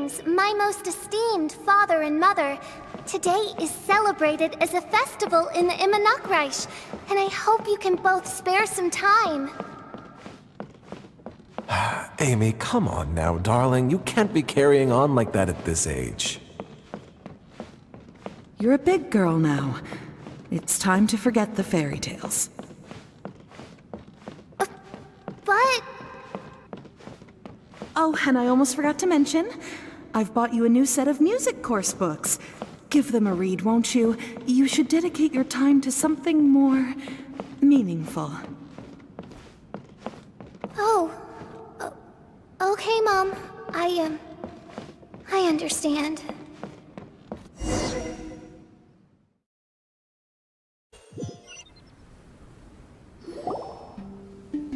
Greetings, my most esteemed father and mother. Today is celebrated as a festival in the Immernachtreich, and I hope you can both spare some time. Amy, come on now, darling. You can't be carrying on like that at this age. You're a big girl now. It's time to forget the fairy tales. But... Oh, and I almost forgot to mention, I've bought you a new set of music course books. Give them a read, won't you? You should dedicate your time to something more meaningful. Oh. Okay, Mom. I understand.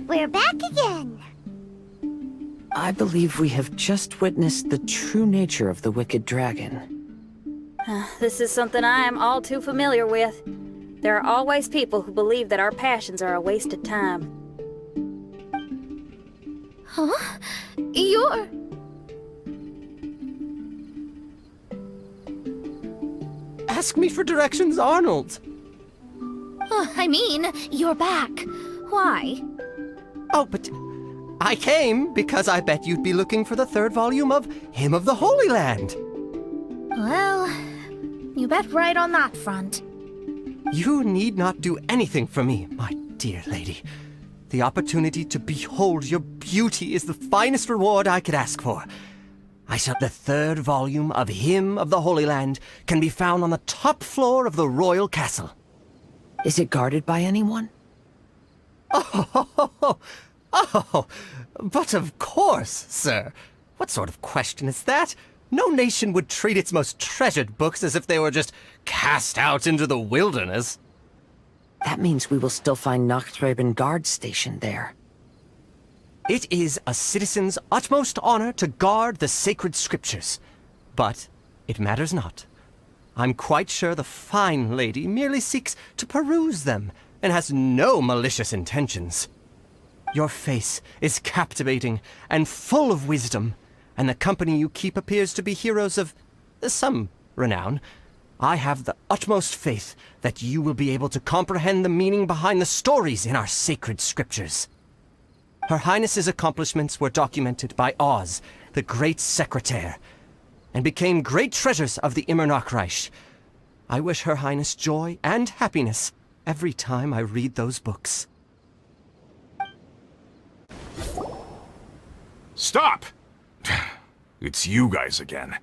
We're back again. I believe we have just witnessed the true nature of the wicked dragon. This is something I am all too familiar with. There are always people who believe that our passions are a waste of time. Huh? You're... Ask me for directions, Arnold! I mean, you're back. Why? Oh, but I came because I bet you'd be looking for the third volume of Hymn of the Holy Land. Well, you bet right on that front. You need not do anything for me, my dear lady. The opportunity to behold your beauty is the finest reward I could ask for. The third volume of Hymn of the Holy Land can be found on the top floor of the royal castle. Is it guarded by anyone? Oh, but of course, sir. What sort of question is that? No nation would treat its most treasured books as if they were just cast out into the wilderness. That means we will still find Nachtreiben guard stationed there. It is a citizen's utmost honor to guard the sacred scriptures. But it matters not. I'm quite sure the fine lady merely seeks to peruse them and has no malicious intentions. Your face is captivating and full of wisdom, and the company you keep appears to be heroes of some renown. I have the utmost faith that you will be able to comprehend the meaning behind the stories in our sacred scriptures. Her Highness's accomplishments were documented by Oz, the great secretaire, and became great treasures of the Immernachtreich. I wish Her Highness joy and happiness every time I read those books. Stop! It's you guys again.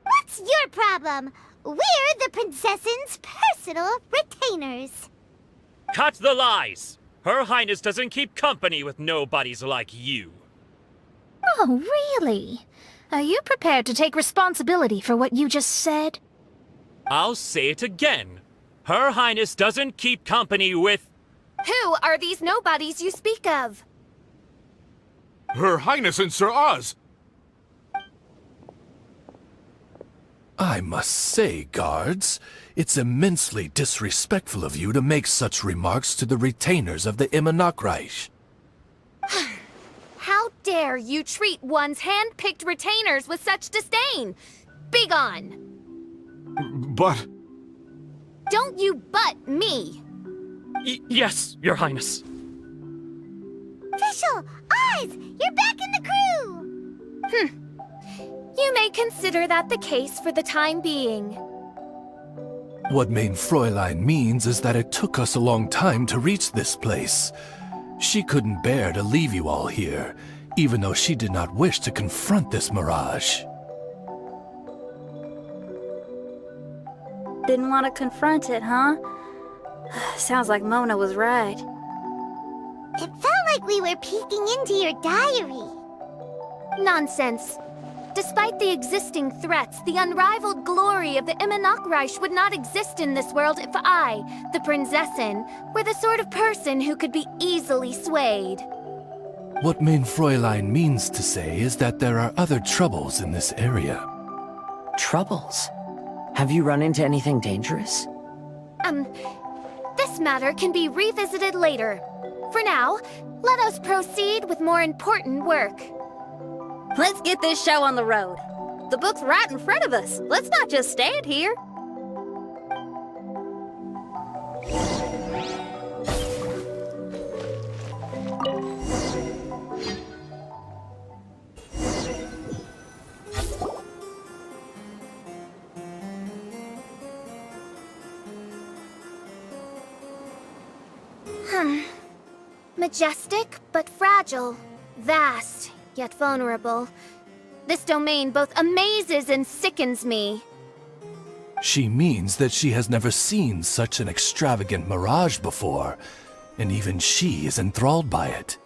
What's your problem? We're the princess's personal retainers. Cut the lies! Her Highness doesn't keep company with nobodies like you. Oh, really? Are you prepared to take responsibility for what you just said? I'll say it again. Her Highness doesn't keep company with... Who are these nobodies you speak of? Her Highness and Sir Oz! I must say, guards, it's immensely disrespectful of you to make such remarks to the retainers of the Immernachtreich. How dare you treat one's hand-picked retainers with such disdain? Begone! But... Don't you butt me! Yes, Your Highness. Fischl! Oz! You're back in the crew! You may consider that the case for the time being. What mein Fräulein means is that it took us a long time to reach this place. She couldn't bear to leave you all here, even though she did not wish to confront this mirage. Didn't want to confront it, huh? Sounds like Mona was right. It felt like we were peeking into your diary. Nonsense. Despite the existing threats, the unrivaled glory of the Immernachtreich would not exist in this world if I, the Prinzessin, were the sort of person who could be easily swayed. What mein Fräulein means to say is that there are other troubles in this area. Troubles? Have you run into anything dangerous? This matter can be revisited later. For now, let us proceed with more important work. Let's get this show on the road. The book's right in front of us. Let's not just stand here. Majestic, but fragile. Vast, yet vulnerable. This domain both amazes and sickens me. She means that she has never seen such an extravagant mirage before, and even she is enthralled by it.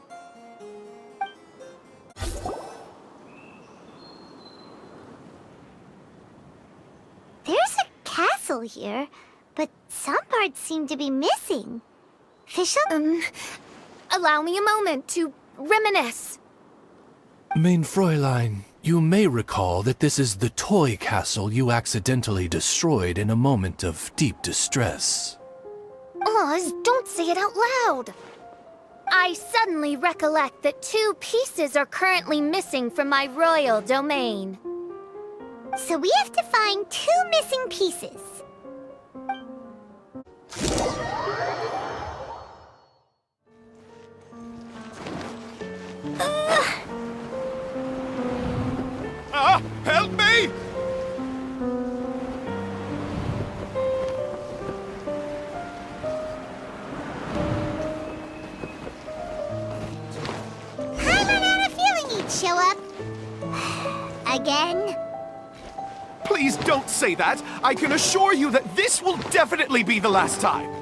There's a castle here, but some parts seem to be missing. Fischl? Allow me a moment to reminisce. Mein Fräulein, you may recall that this is the toy castle you accidentally destroyed in a moment of deep distress. Oz, don't say it out loud. I suddenly recollect that 2 pieces are currently missing from my royal domain. So we have to find 2 missing pieces. Help me! Paimon had a feeling he'd show up. Again? Please don't say that. I can assure you that this will definitely be the last time.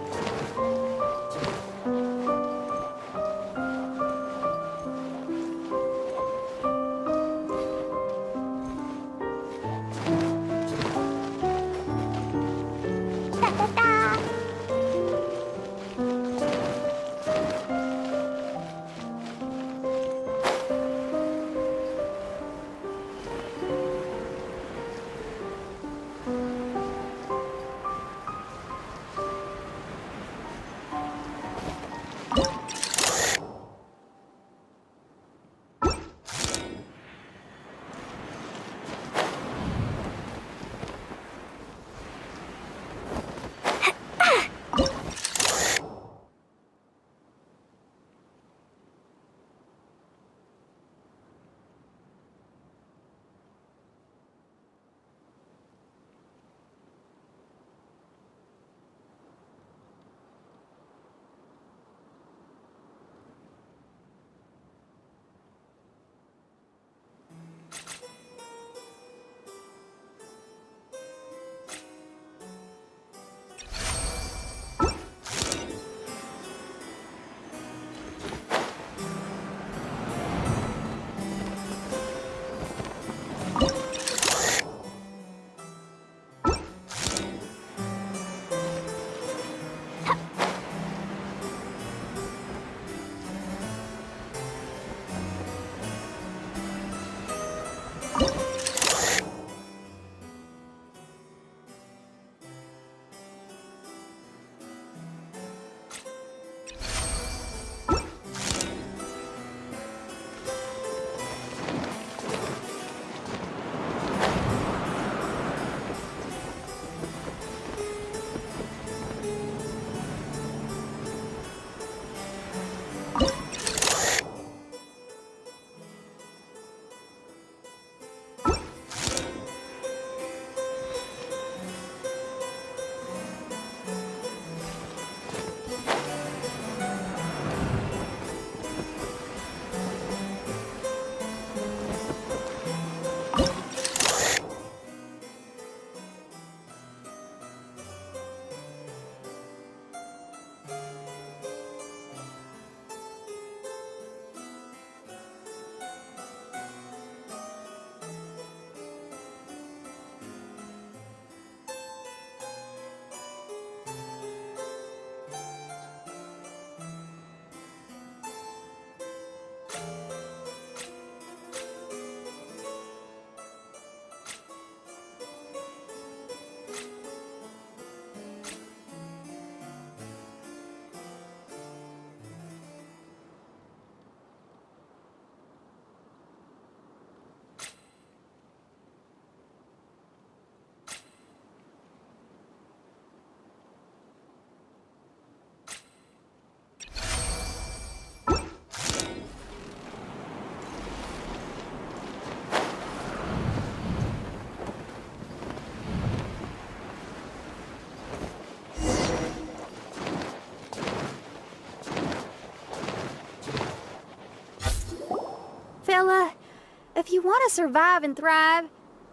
If you want to survive and thrive,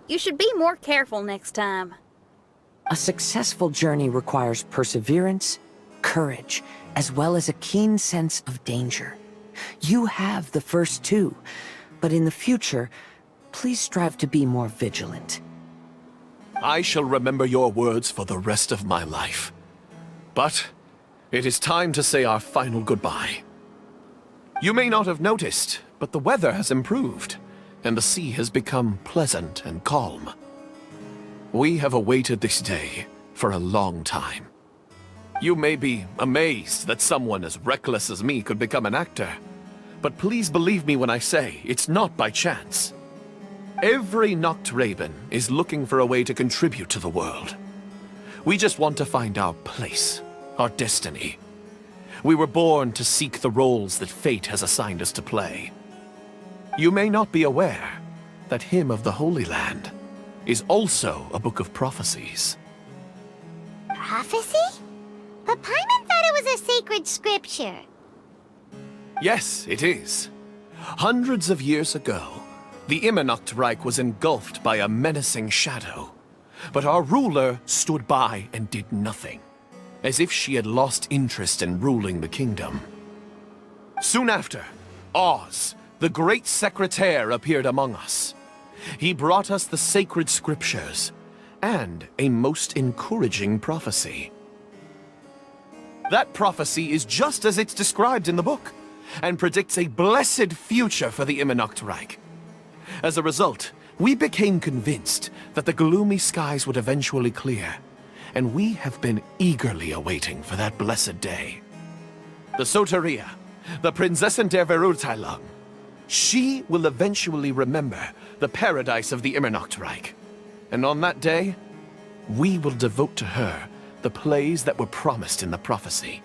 you should be more careful next time. A successful journey requires perseverance, courage, as well as a keen sense of danger. You have the first two, but in the future, please strive to be more vigilant. I shall remember your words for the rest of my life. But it is time to say our final goodbye. You may not have noticed, but the weather has improved, and the sea has become pleasant and calm. We have awaited this day for a long time. You may be amazed that someone as reckless as me could become an actor, but please believe me when I say it's not by chance. Every Noct Raven is looking for a way to contribute to the world. We just want to find our place, our destiny. We were born to seek the roles that fate has assigned us to play. You may not be aware that Hymn of the Holy Land is also a book of prophecies. Prophecy? But Paimon thought it was a sacred scripture. Yes, it is. Hundreds of years ago, the Immernocht Reich was engulfed by a menacing shadow. But our ruler stood by and did nothing, as if she had lost interest in ruling the kingdom. Soon after, Oz, the great secretaire, appeared among us. He brought us the sacred scriptures and a most encouraging prophecy. That prophecy is just as it's described in the book, and predicts a blessed future for the Immernocht Reich. As a result, we became convinced that the gloomy skies would eventually clear, and we have been eagerly awaiting for that blessed day. The Soteria, the Prinzessin der Verurteilung, she will eventually remember the paradise of the Immernocht Reich, and on that day, we will devote to her the plays that were promised in the prophecy.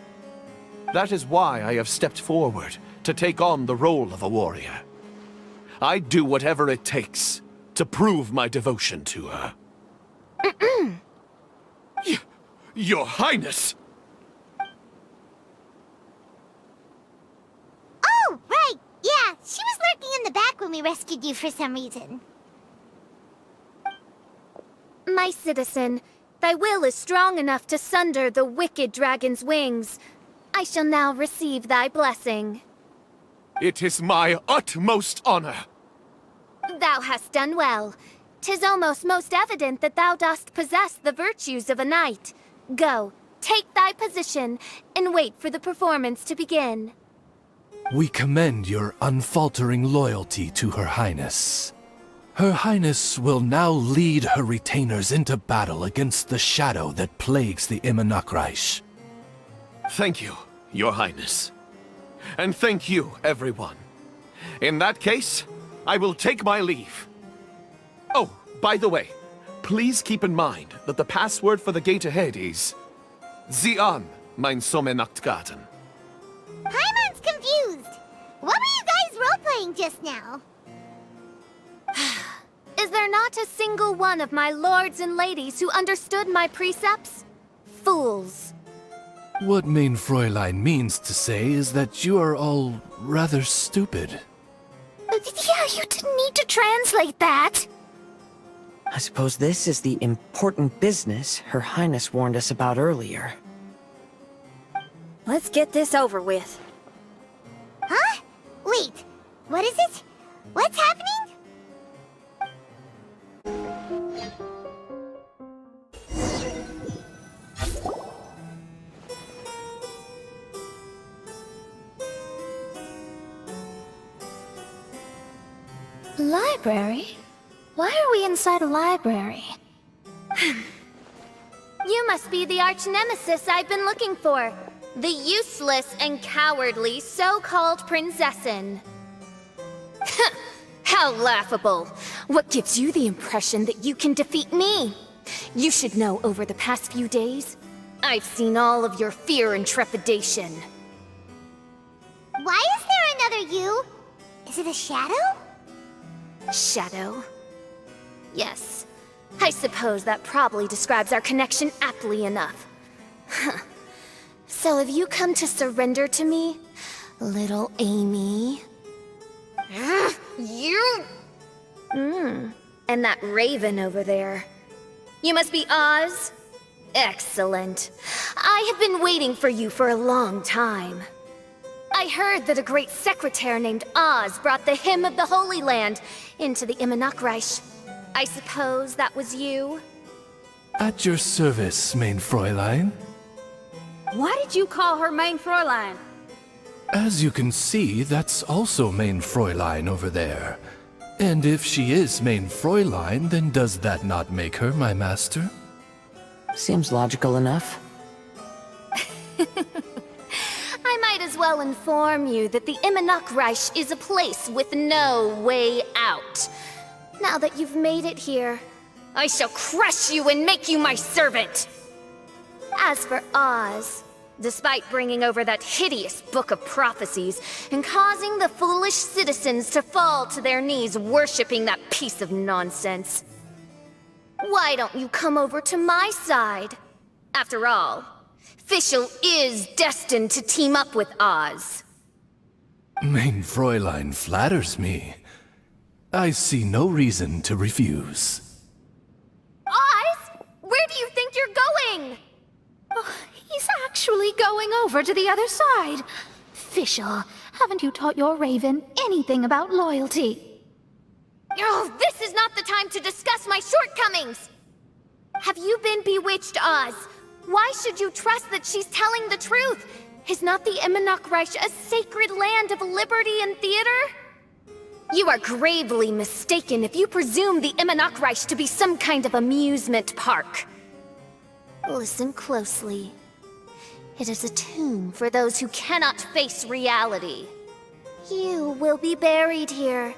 That is why I have stepped forward to take on the role of a warrior. I'd do whatever it takes to prove my devotion to her. Your Highness! Oh, right! Yeah, she was lurking in the back when we rescued you for some reason. My citizen, thy will is strong enough to sunder the wicked dragon's wings. I shall now receive thy blessing. It is my utmost honor. Thou hast done well. 'Tis almost most evident that thou dost possess the virtues of a knight. Go, take thy position, and wait for the performance to begin. We commend your unfaltering loyalty to Her Highness. Her Highness will now lead her retainers into battle against the shadow that plagues the Immernocht Reich. Thank you, Your Highness. And thank you, everyone. In that case, I will take my leave. Oh, by the way, please keep in mind that the password for the gate ahead is Zian, mein Sommernachtgarten. Paimon's confused. What were you guys role-playing just now? Is there not a single one of my lords and ladies who understood my precepts? Fools. What mein Fräulein means to say is that you are all rather stupid. Yeah, you didn't need to translate that. I suppose this is the important business Her Highness warned us about earlier. Let's get this over with. Huh? Wait, what is it? What's happening? Library? Why are we inside a library? You must be the arch-nemesis I've been looking for. The useless and cowardly so-called Prinzessin. How laughable. What gives you the impression that you can defeat me? You should know over the past few days, I've seen all of your fear and trepidation. Why is there another you? Is it a shadow? Shadow? Yes. I suppose that probably describes our connection aptly enough. So have you come to surrender to me, little Amy? You... and that raven over there. You must be Oz? Excellent. I have been waiting for you for a long time. I heard that a great secretary named Oz brought the hymn of the Holy Land into the Immenocreich. I suppose that was you? At your service, mein Fräulein. Why did you call her Main Fräulein? As you can see, that's also mein Fräulein over there. And if she is mein Fräulein, then does that not make her my master? Seems logical enough. I might as well inform you that the Immenocreich is a place with no way out. Now that you've made it here, I shall crush you and make you my servant! As for Oz, despite bringing over that hideous book of prophecies and causing the foolish citizens to fall to their knees worshipping that piece of nonsense, why don't you come over to my side? After all, Fischl is destined to team up with Oz. Mein Fräulein flatters me. I see no reason to refuse. Oz? Where do you think you're going? Oh, he's actually going over to the other side. Fischl, haven't you taught your raven anything about loyalty? Oh, this is not the time to discuss my shortcomings! Have you been bewitched, Oz? Why should you trust that she's telling the truth? Is not the Immenocreich a sacred land of liberty and theater? You are gravely mistaken if you presume the Immenocreich to be some kind of amusement park. Listen closely. It is a tomb for those who cannot face reality. You will be buried here,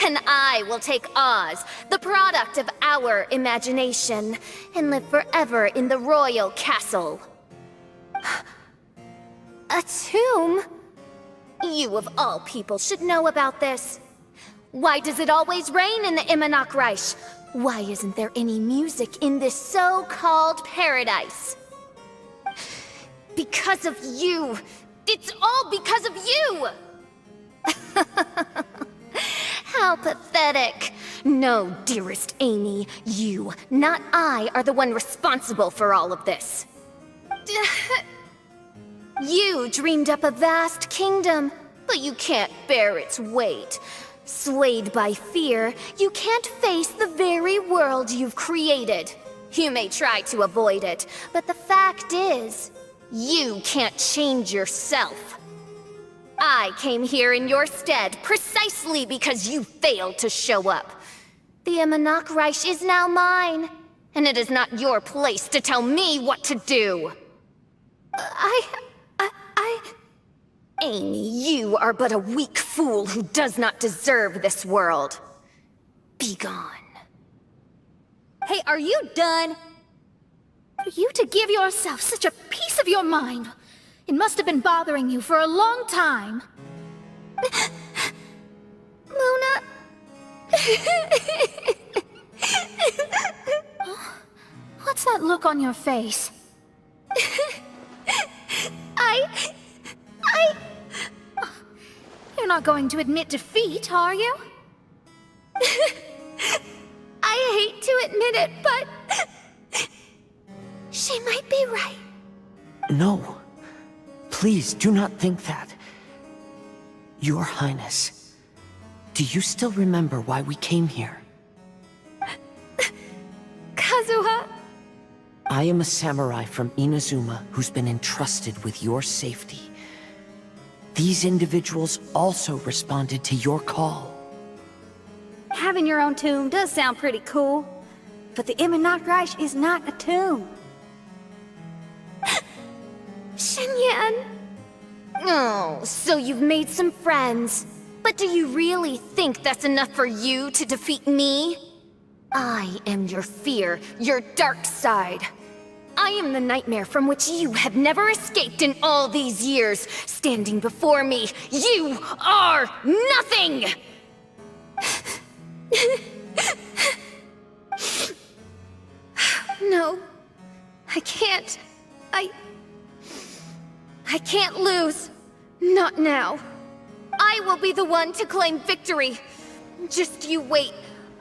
and I will take Oz, the product of our imagination, and live forever in the royal castle. A tomb? You of all people should know about this. Why does it always rain in the Immenocreich? Why isn't there any music in this so-called paradise? Because of you! It's all because of you! How pathetic. No, dearest Amy, you, not I, are the one responsible for all of this. You dreamed up a vast kingdom, but you can't bear its weight. Swayed by fear, you can't face the very world you've created. You may try to avoid it, but the fact is, you can't change yourself. I came here in your stead precisely because you failed to show up. The Immenocreich is now mine, and it is not your place to tell me what to do. Amy, you are but a weak fool who does not deserve this world. Be gone. Hey, are you done? For you to give yourself such a piece of your mind, it must have been bothering you for a long time. Luna... What's that look on your face? You're not going to admit defeat, are you? I hate to admit it, but... she might be right. No. Please do not think that. Your Highness, do you still remember why we came here? Kazuha? I am a samurai from Inazuma who's been entrusted with your safety. These individuals also responded to your call. Having your own tomb does sound pretty cool, but the Immenocreich is not a tomb. Shenyan! Oh, so you've made some friends. But do you really think that's enough for you to defeat me? I am your fear, your dark side. I am the nightmare from which you have never escaped in all these years. Standing before me, you are nothing! No, I can't. I can't lose. Not now. I will be the one to claim victory. Just you wait.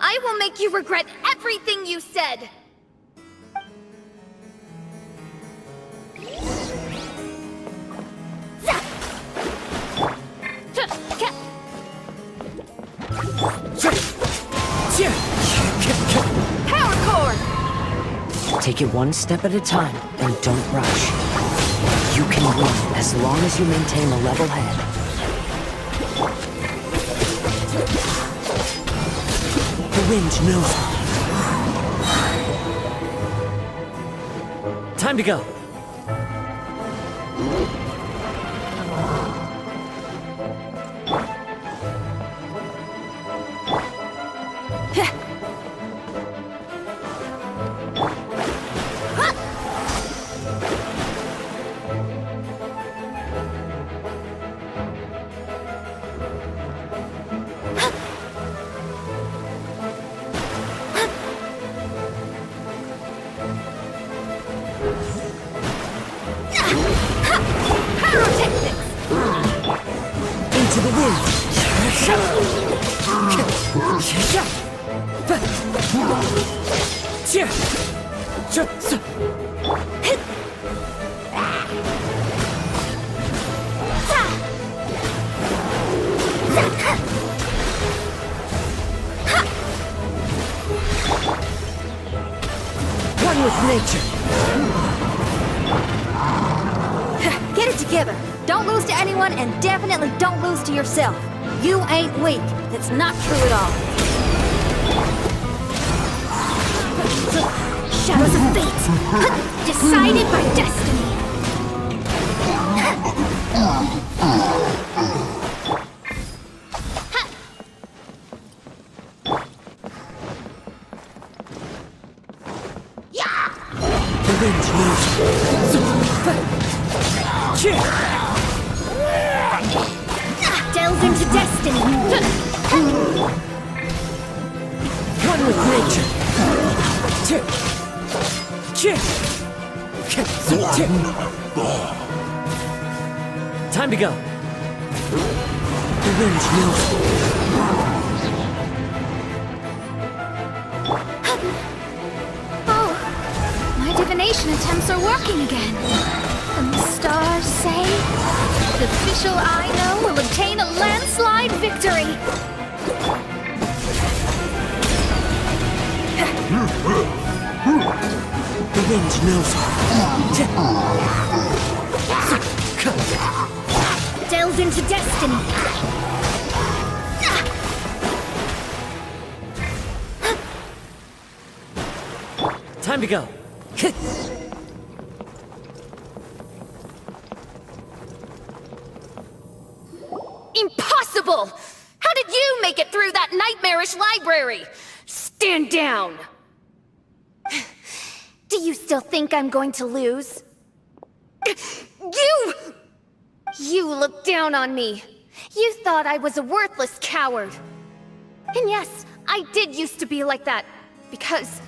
I will make you regret everything you said! Power core! Take it one step at a time, and don't rush. You can win as long as you maintain a level head. The wind knows me. Time to go. One with nature. Get it together. Don't lose to anyone, and definitely don't lose to yourself. You ain't weak. That's not true at all. Shadows of fate, decided by destiny. The wind knows. Delve into destiny. One with nature. Time to go. The wind knows. Oh, my divination attempts are working again. And the stars say the Fischl I know will obtain a landslide victory. The wind knows. Delve into destiny. Time to go. Impossible! How did you make it through that nightmarish library? Stand down! Do you still think I'm going to lose? You looked down on me. You thought I was a worthless coward. And yes, I did used to be like that, because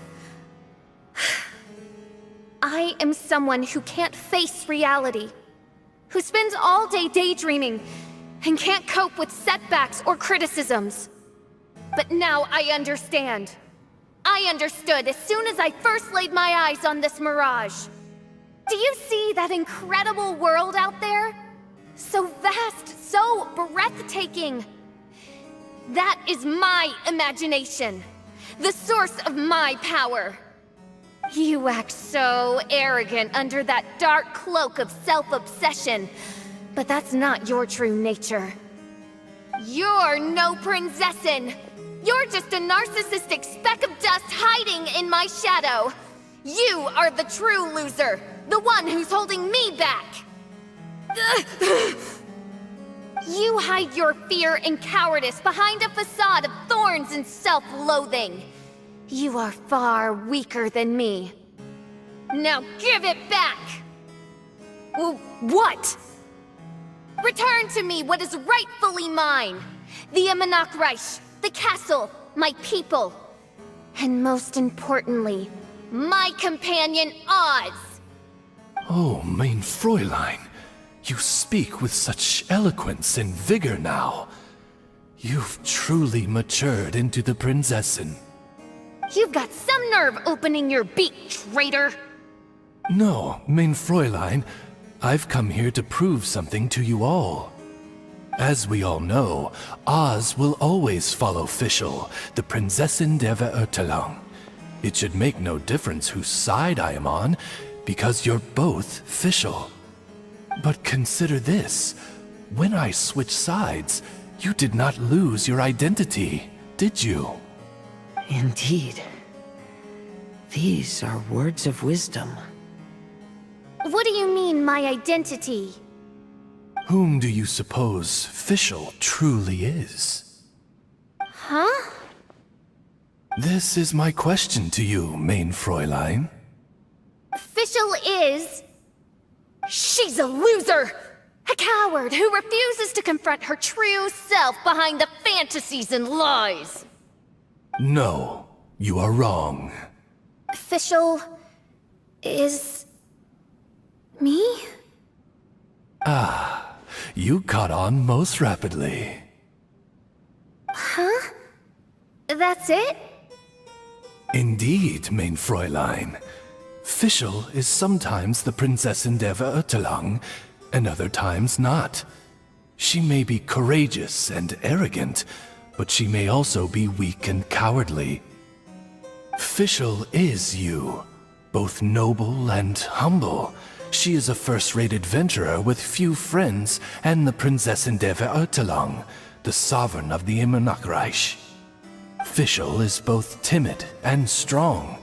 I am someone who can't face reality, who spends all day daydreaming, and can't cope with setbacks or criticisms. But now I understand. I understood as soon as I first laid my eyes on this mirage. Do you see that incredible world out there? So vast, so breathtaking. That is my imagination, the source of my power. You act so arrogant under that dark cloak of self-obsession, but that's not your true nature. You're no prinzessin. You're just a narcissistic speck of dust hiding in my shadow. You are the true loser, the one who's holding me back. You hide your fear and cowardice behind a facade of thorns and self-loathing. You are far weaker than me. Now give it back! What? Return to me what is rightfully mine. The Reich, the castle, my people. And most importantly, my companion Oz. Oh, mein Fräulein. You speak with such eloquence and vigor now. You've truly matured into the Prinzessin. You've got some nerve opening your beak, traitor! No, mein Fräulein, I've come here to prove something to you all. As we all know, Oz will always follow Fischl, the Prinzessin der Verurteilung. It should make no difference whose side I am on, because you're both Fischl. But consider this. When I switched sides, you did not lose your identity, did you? Indeed. These are words of wisdom. What do you mean, my identity? Whom do you suppose Fischl truly is? Huh? This is my question to you, mein Fräulein. Fischl is... She's a loser! A coward who refuses to confront her true self behind the fantasies and lies! No, you are wrong. Fischl... is... me? Ah, you caught on most rapidly. Huh? That's it? Indeed, mein Fräulein. Fischl is sometimes the Prinzessin der Verurteilung, and other times not. She may be courageous and arrogant, but she may also be weak and cowardly. Fischl is you, both noble and humble. She is a first-rate adventurer with few friends and the Prinzessin der Verurteilung, the sovereign of the Immernachtreich. Fischl is both timid and strong.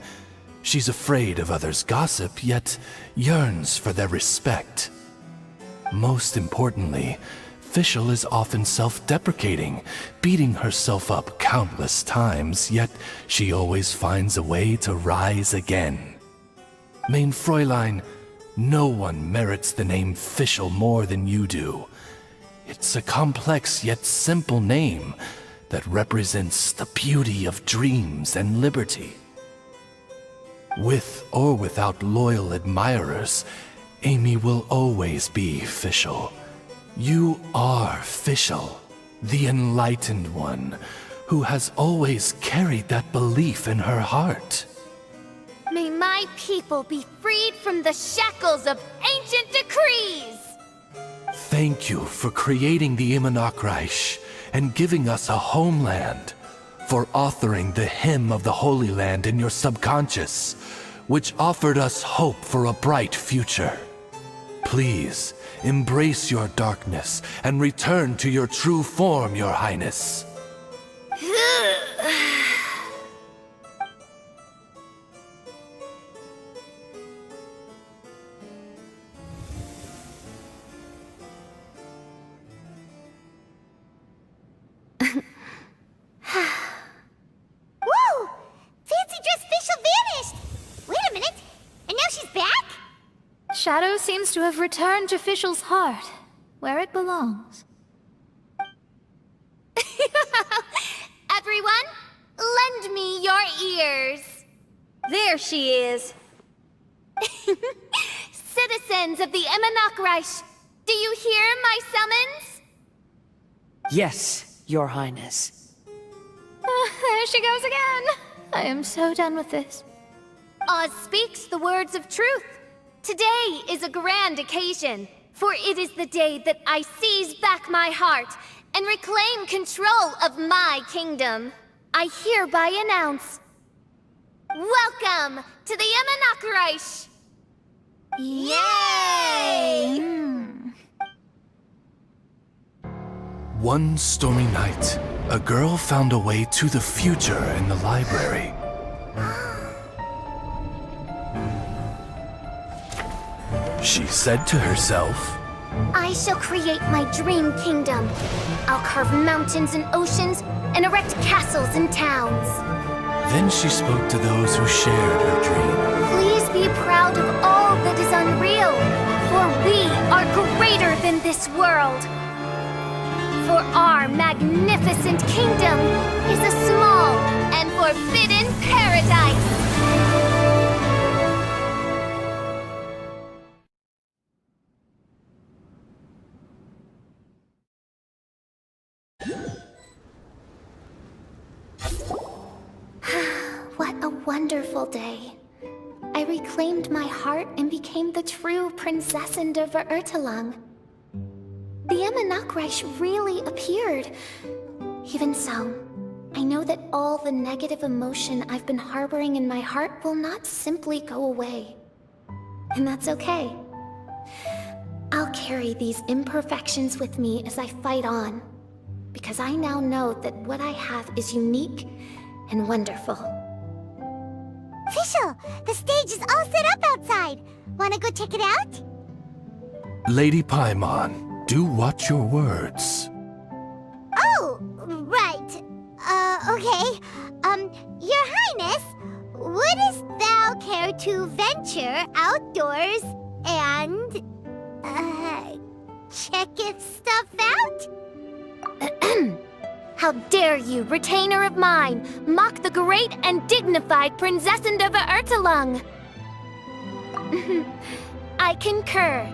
She's afraid of others' gossip, yet yearns for their respect. Most importantly, Fischl is often self-deprecating, beating herself up countless times, yet she always finds a way to rise again. Mein Fräulein, no one merits the name Fischl more than you do. It's a complex yet simple name that represents the beauty of dreams and liberty. With or without loyal admirers, Amy will always be Fischl. You are Fischl, the enlightened one, who has always carried that belief in her heart. May my people be freed from the shackles of ancient decrees! Thank you for creating the Immernachtreich and giving us a homeland, for authoring the hymn of the Holy Land in your subconscious, which offered us hope for a bright future. Please, embrace your darkness and return to your true form, Your Highness. Whoa! Fancy dress Fischl vanished! Wait a minute, and now she's back? Shadow seems to have returned to Fischl's heart, where it belongs. Everyone, lend me your ears. There she is. Citizens of the Immernachtreich, do you hear my summons? Yes, Your Highness. There she goes again. I am so done with this. Oz speaks the words of truth. Today is a grand occasion, for it is the day that I seize back my heart and reclaim control of my kingdom. I hereby announce... Welcome to the Immernachtreich! Yay! One stormy night, a girl found a way to the future in the library. She said to herself, I shall create my dream kingdom. I'll carve mountains and oceans and erect castles and towns. Then she spoke to those who shared her dream. Please be proud of all that is unreal, for we are greater than this world. For our magnificent kingdom is a small and forbidden paradise. wonderful day. I reclaimed my heart and became the true Prinzessin de Verurtelang. The Immernachtreich really appeared. Even so, I know that all the negative emotion I've been harboring in my heart will not simply go away. And that's okay. I'll carry these imperfections with me as I fight on, because I now know that what I have is unique and wonderful. Fischl, the stage is all set up outside. Wanna go check it out? Lady Paimon, do watch your words. Oh, right. Okay. Your Highness, wouldst thou care to venture outdoors and, check its stuff out? How dare you, retainer of mine, mock the great and dignified Prinzessin de Verurtelang! I concur.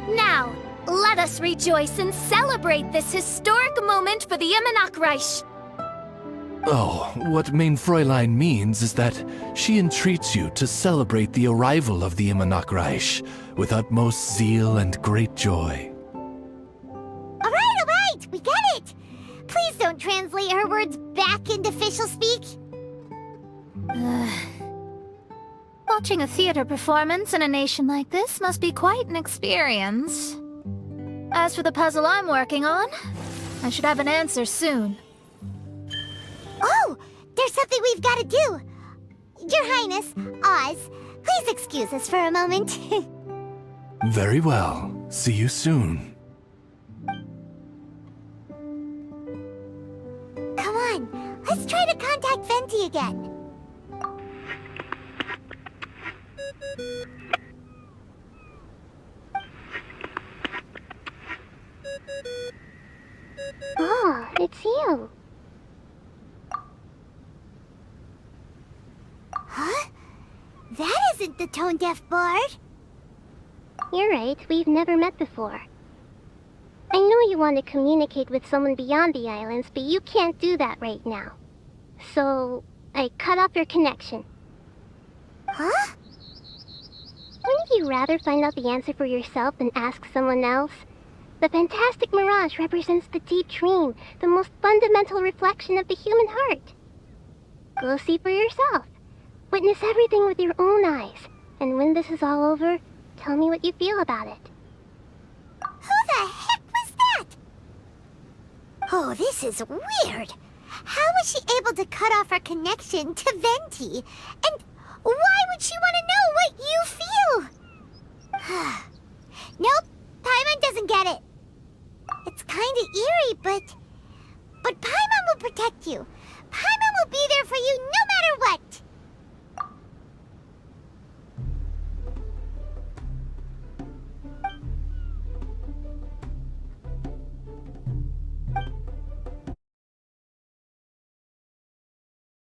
Now, let us rejoice and celebrate this historic moment for the Immernachtreich. Oh, what mein Fräulein means is that she entreats you to celebrate the arrival of the Immernachtreich with utmost zeal and great joy. All right, we get it! Please don't translate her words back into Fischl speak. Watching a theater performance in a nation like this must be quite an experience. As for the puzzle I'm working on, I should have an answer soon. Oh, there's something we've got to do. Your Highness, Oz, please excuse us for a moment. Very well. See you soon. Come on, let's try to contact Venti again. Oh, it's you. Huh? That isn't the tone-deaf bard. You're right, we've never met before. I know you want to communicate with someone beyond the islands, but you can't do that right now. So, I cut off your connection. Huh? Wouldn't you rather find out the answer for yourself than ask someone else? The fantastic mirage represents the deep dream, the most fundamental reflection of the human heart. Go see for yourself. Witness everything with your own eyes. And when this is all over, tell me what you feel about it. Who the heck was that? Oh, this is weird. How was she able to cut off her connection to Venti? And why would she want to know what you feel? Nope, Paimon doesn't get it. It's kinda eerie, but Paimon will protect you. Paimon will be there for you no matter what.